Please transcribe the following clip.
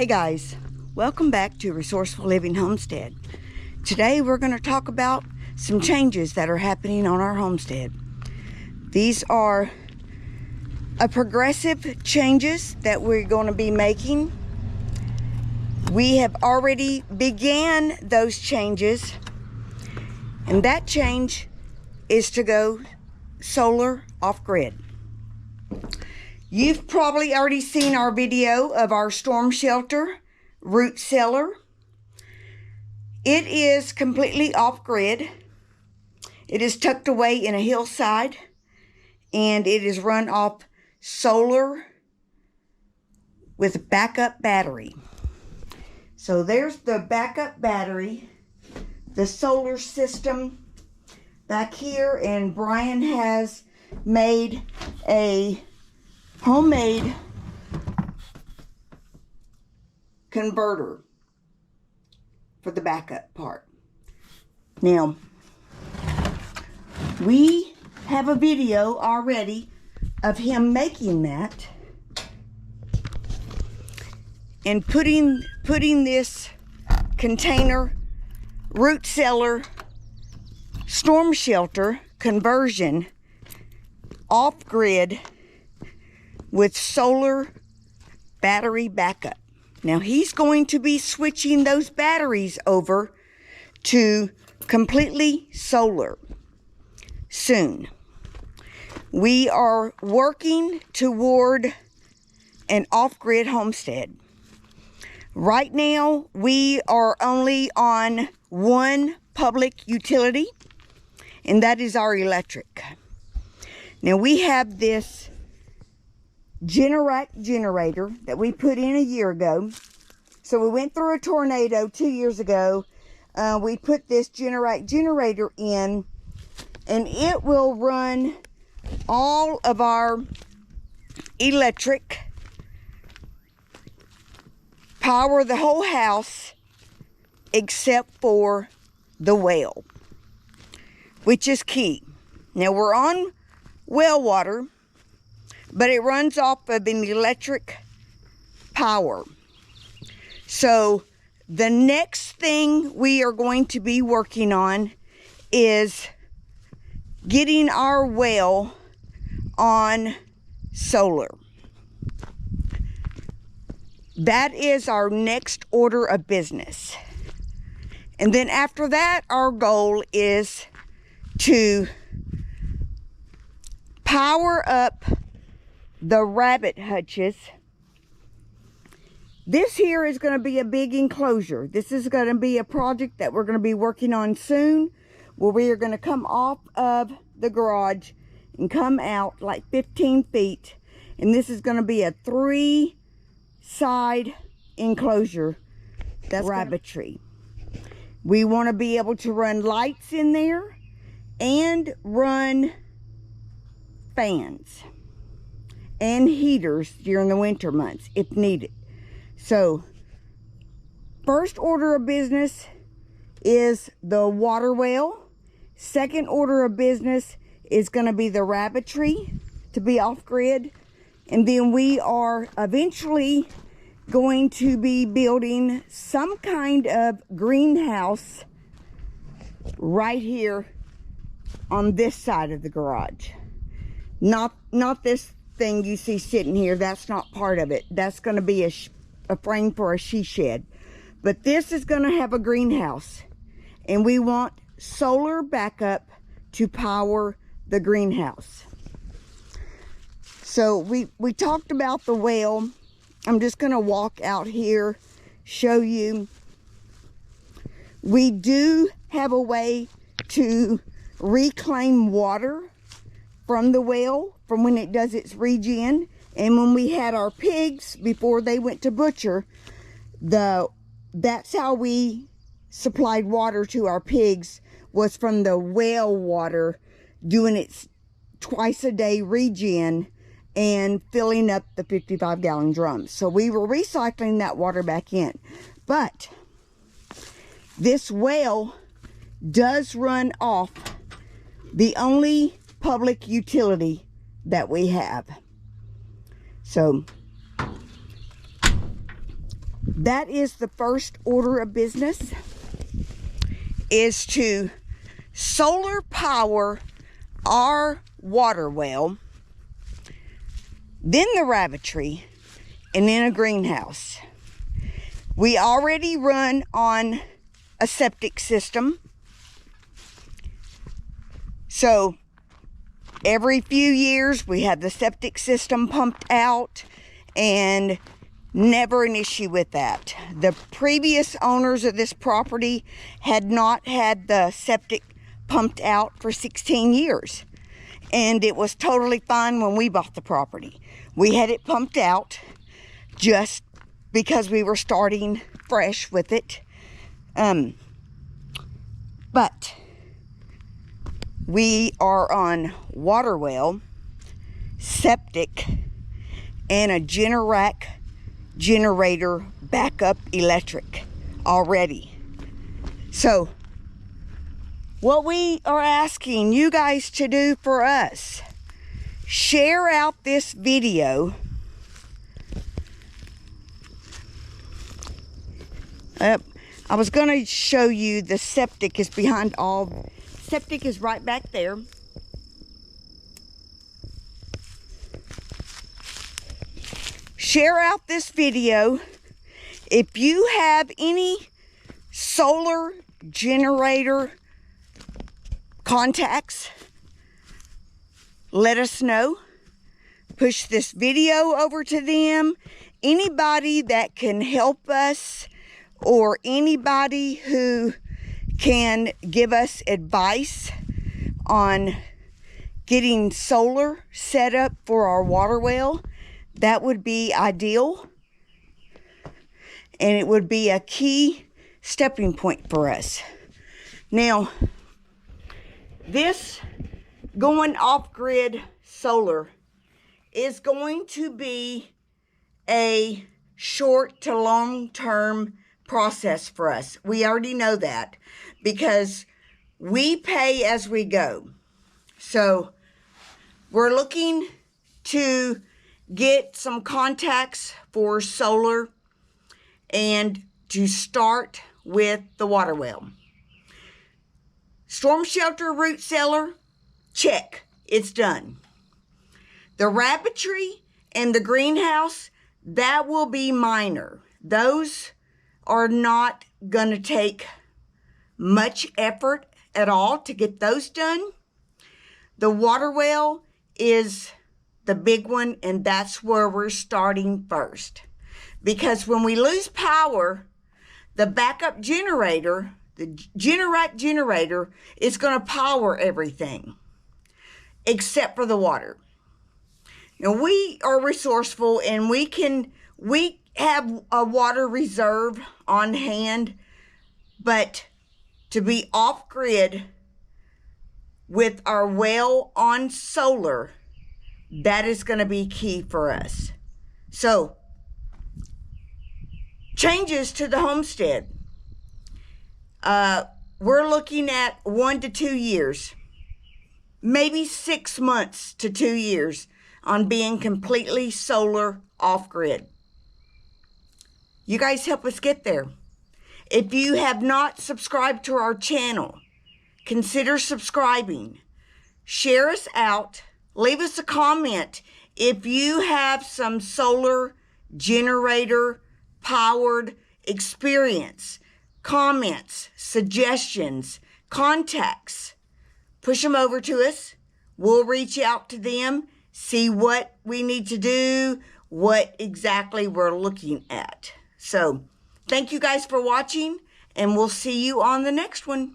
Hey guys, welcome back to Resourceful Living Homestead. Today we're going to talk about some changes that are happening on our homestead. These are progressive changes that we're going to be making. We have already began those changes, and that change is to go solar off-grid. You've probably already seen our video of our storm shelter, root cellar. It is completely off-grid. It is tucked away in a hillside, and it is run off solar with a backup battery. So there's the backup battery, the solar system back here, and Brian has made a homemade converter for the backup part. Now, we have a video already of him making that and putting this container root cellar storm shelter conversion off grid with solar battery backup. Now he's going to be switching those batteries over to completely solar soon. We are working toward an off-grid homestead. Right now we are only on one public utility, and that is our electric. Now we have this generator that we put in a year ago. So we went through a tornado 2 years ago. We put this generator in, and it will run all of our electric, power the whole house except for the well, which is key. Now we're on well water, but it runs off of an electric power. So the next thing we are going to be working on is getting our well on solar. That is our next order of business. And then after that, our goal is to power up the rabbit hutches. This here is going to be a big enclosure. This is going to be a project that we're going to be working on soon, where we are going to come off of the garage and come out like 15 feet. And this is going to be a 3-side enclosure. That's Rabbitry. We want to be able to run lights in there and run fans and heaters during the winter months if needed. So first order of business is the water well. Second order of business is going to be the Rabbitry to be off grid. And then we are eventually going to be building some kind of greenhouse right here on this side of the garage. Not this thing you see sitting here. That's not part of it. That's going to be a frame for a she shed. But this is going to have a greenhouse, and we want solar backup to power the greenhouse. So we talked about the well. I'm just going to walk out here, show you. We do have a way to reclaim water from the well from when it does its regen. And when we had our pigs before they went to butcher, that's how we supplied water to our pigs, was from the well water, doing its twice a day regen and filling up the 55-gallon drums. So we were recycling that water back in. But this well does run off the only public utility that we have. So that is the first order of business, is to solar power our water well, then the Rabbitry, and then a greenhouse. We already run on a septic system, so every few years we have the septic system pumped out, and never an issue with that. The previous owners of this property had not had the septic pumped out for 16 years, and it was totally fine when we bought the property. We had it pumped out just because we were starting fresh with it. But we are on water well, septic, and a generator backup electric already. So what we are asking you guys to do for us, share out this video. I was going to show you the septic is behind all. Septic is right back there. Share out this video. If you have any solar generator contacts, let us know. Push this video over to them. Anybody that can help us, or anybody who can give us advice on getting solar set up for our water well, that would be ideal. And it would be a key stepping point for us. Now, this going off-grid solar is going to be a short to long-term process for us. We already know that because we pay as we go. So we're looking to get some contacts for solar and to start with the water well. Storm shelter root cellar, check, it's done. The Rabbitry and the greenhouse, that will be minor. Those are not going to take much effort at all to get those done. The water well is the big one, and that's where we're starting first. Because when we lose power, the backup generator, the Generac generator, is going to power everything except for the water. Now, we are resourceful, and we have a water reserve on hand, but to be off-grid with our well on solar, that is going to be key for us. So, changes to the homestead. We're looking at 1 to 2 years, maybe 6 months to 2 years on being completely solar off-grid. You guys help us get there. If you have not subscribed to our channel, consider subscribing. Share us out. Leave us a comment if you have some solar generator powered experience, comments, suggestions, contacts. Push them over to us. We'll reach out to them, see what we need to do, what exactly we're looking at. So, thank you guys for watching, and we'll see you on the next one.